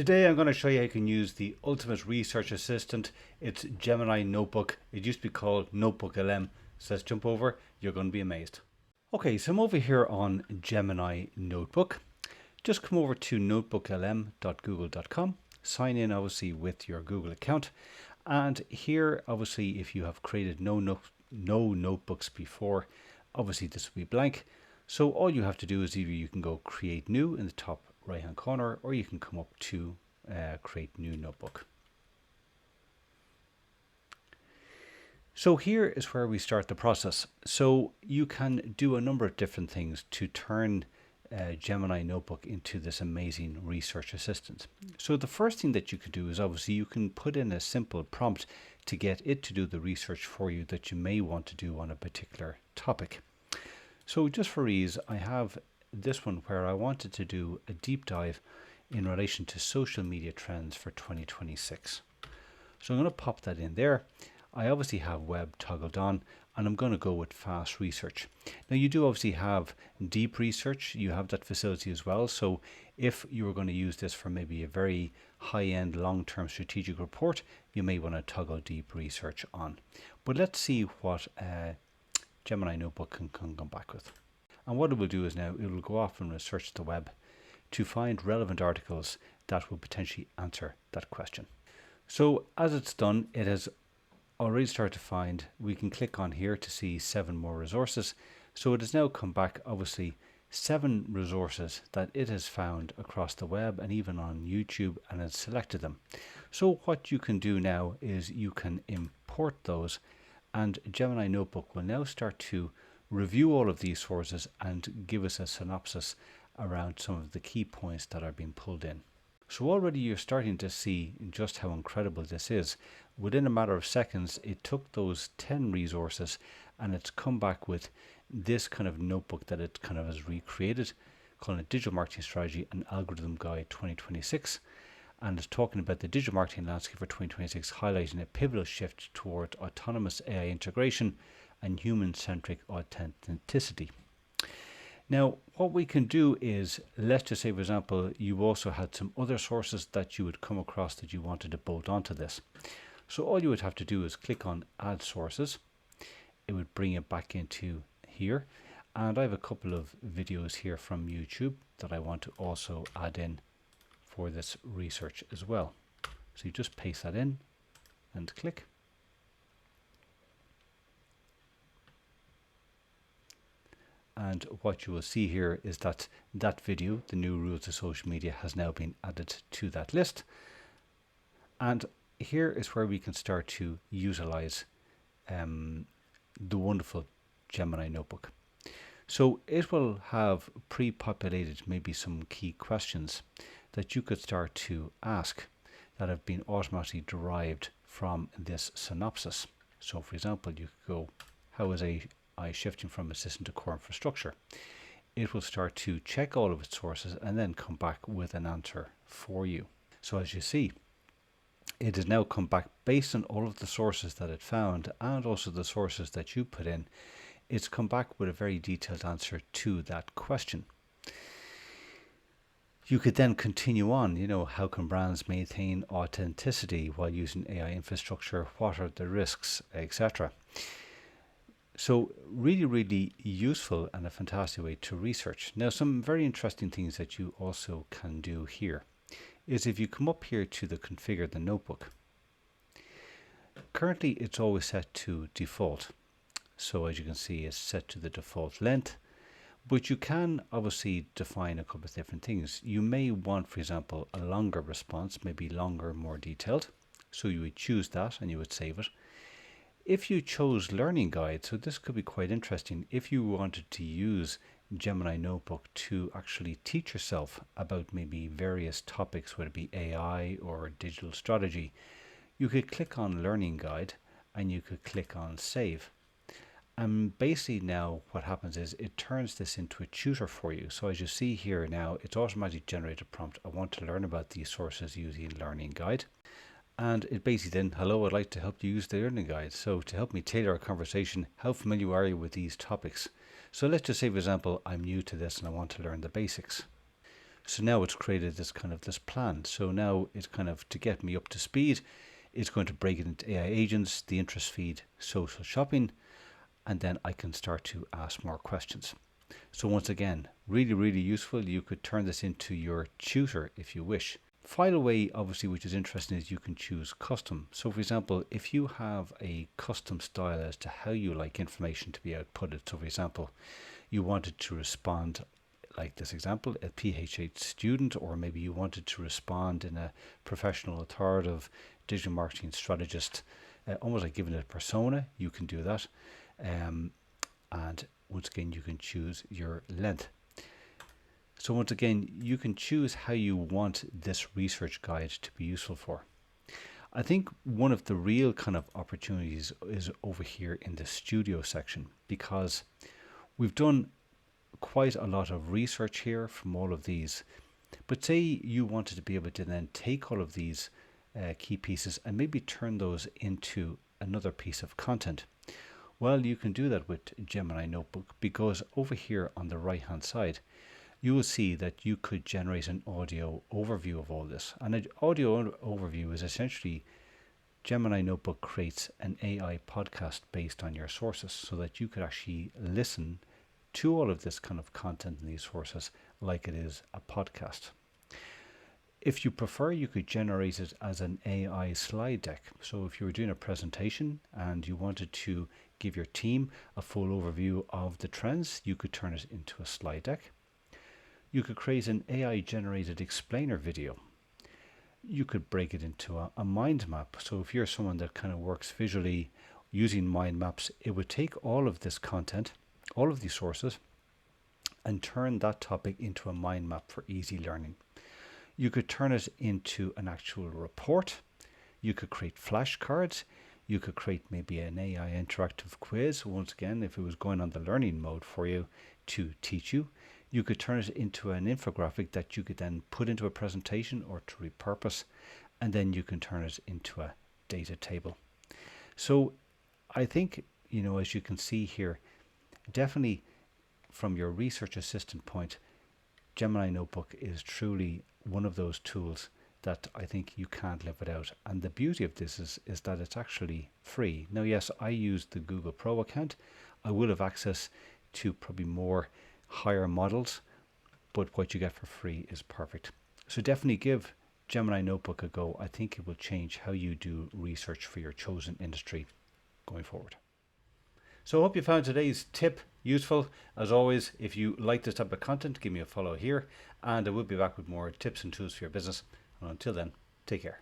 Today I'm going to show you how you can use the ultimate research assistant. It's Gemini Notebook. It used to be called NotebookLM. So let's jump over. You're going to be amazed. Okay, so I'm over here on Gemini Notebook. Just come over to notebooklm.google.com. Sign in obviously with your Google account. And here obviously if you have created no notebooks before, obviously this will be blank. So all you have to do is either you can go create new in the top right hand corner, or you can come up to create new notebook. So here is where we start the process. So you can do a number of different things to turn Gemini Notebook into this amazing research assistant. So the first thing that you can do is obviously you can put in a simple prompt to get it to do the research for you that you may want to do on a particular topic. So just for ease, I have this one where I wanted to do a deep dive in relation to social media trends for 2026. So I'm going to pop that in there. I obviously have web toggled on, and I'm going to go with fast research. Now you do obviously have deep research. You have that facility as well. So if you were going to use this for maybe a very high-end long-term strategic report, you may want to toggle deep research on. But let's see what Gemini Notebook can come back with. And what it will do is now it will go off and research the web to find relevant articles that will potentially answer that question. So as it's done, it has already started to find, we can click on here to see 7 more resources. So it has now come back obviously 7 resources that it has found across the web and even on YouTube, and it's selected them. So what you can do now is you can import those, and Gemini Notebook will now start to review all of these sources and give us a synopsis around some of the key points that are being pulled in. So already you're starting to see just how incredible this is. Within a matter of seconds, it took those 10 resources and it's come back with this kind of notebook that it kind of has recreated, calling it Digital Marketing Strategy and Algorithm Guide 2026. And it's talking about the digital marketing landscape for 2026, highlighting a pivotal shift toward autonomous AI integration and human-centric authenticity. Now, what we can do is, let's just say, for example, you also had some other sources that you would come across that you wanted to bolt onto this. So all you would have to do is click on Add Sources. It would bring it back into here. And I have a couple of videos here from YouTube that I want to also add in for this research as well. So you just paste that in and click. And what you will see here is that that video, the new rules of social media, has now been added to that list. And here is where we can start to utilize the wonderful Gemini Notebook. So it will have pre-populated maybe some key questions that you could start to ask that have been automatically derived from this synopsis. So for example, you could go, how is AI shifting from assistant to core infrastructure? It will start to check all of its sources and then come back with an answer for you. So as you see, it has now come back based on all of the sources that it found and also the sources that you put in. It's come back with a very detailed answer to that question. You could then continue on, how can brands maintain authenticity while using AI infrastructure? What are the risks, etc.? So really, really useful and a fantastic way to research. Now, some very interesting things that you also can do here is if you come up here to the configure the notebook. Currently, it's always set to default. So as you can see, it's set to the default length, but you can obviously define a couple of different things. You may want, for example, a longer response, maybe longer, more detailed. So you would choose that and you would save it. If you chose learning guide, so this could be quite interesting. If you wanted to use Gemini Notebook to actually teach yourself about maybe various topics, whether it be AI or digital strategy, you could click on learning guide and you could click on save. And basically now what happens is it turns this into a tutor for you. So as you see here now, it's automatically generated a prompt. I want to learn about these sources using learning guide. And it basically then, hello, I'd like to help you use the learning guide. So to help me tailor our conversation, how familiar are you with these topics? So let's just say, for example, I'm new to this and I want to learn the basics. So now it's created this plan. So now it's kind of, to get me up to speed, it's going to break it into AI agents, the interest feed, social shopping, and then I can start to ask more questions. So once again, really, really useful. You could turn this into your tutor if you wish. Final way, obviously, which is interesting, is you can choose custom. So for example, if you have a custom style as to how you like information to be outputted, so for example, you wanted to respond like this example, a PhD student, or maybe you wanted to respond in a professional, authoritative digital marketing strategist, almost like giving it a persona, you can do that. And once again, you can choose your length. So once again, you can choose how you want this research guide to be useful for. I think one of the real kind of opportunities is over here in the studio section, because we've done quite a lot of research here from all of these. But say you wanted to be able to then take all of these key pieces and maybe turn those into another piece of content. Well, you can do that with Gemini Notebook, because over here on the right hand side, you will see that you could generate an audio overview of all this. And an audio overview is essentially, Gemini Notebook creates an AI podcast based on your sources, so that you could actually listen to all of this kind of content in these sources like it is a podcast. If you prefer, you could generate it as an AI slide deck. So if you were doing a presentation and you wanted to give your team a full overview of the trends, you could turn it into a slide deck. You could create an AI generated explainer video. You could break it into a mind map. So if you're someone that kind of works visually using mind maps, it would take all of this content, all of these sources, and turn that topic into a mind map for easy learning. You could turn it into an actual report. You could create flashcards. You could create maybe an AI interactive quiz, once again, if it was going on the learning mode for you, to teach you. You could turn it into an infographic that you could then put into a presentation or to repurpose, and then you can turn it into a data table. So I think, as you can see here, definitely from your research assistant point, Gemini Notebook is truly one of those tools that I think you can't live without. And the beauty of this is that it's actually free. Now, yes, I use the Google Pro account. I will have access to probably more higher models, but what you get for free is perfect. So definitely give Gemini Notebook a go. I think it will change how you do research for your chosen industry going forward. So I hope you found today's tip useful. As always, if you like this type of content, give me a follow here, and I will be back with more tips and tools for your business. And until then, take care.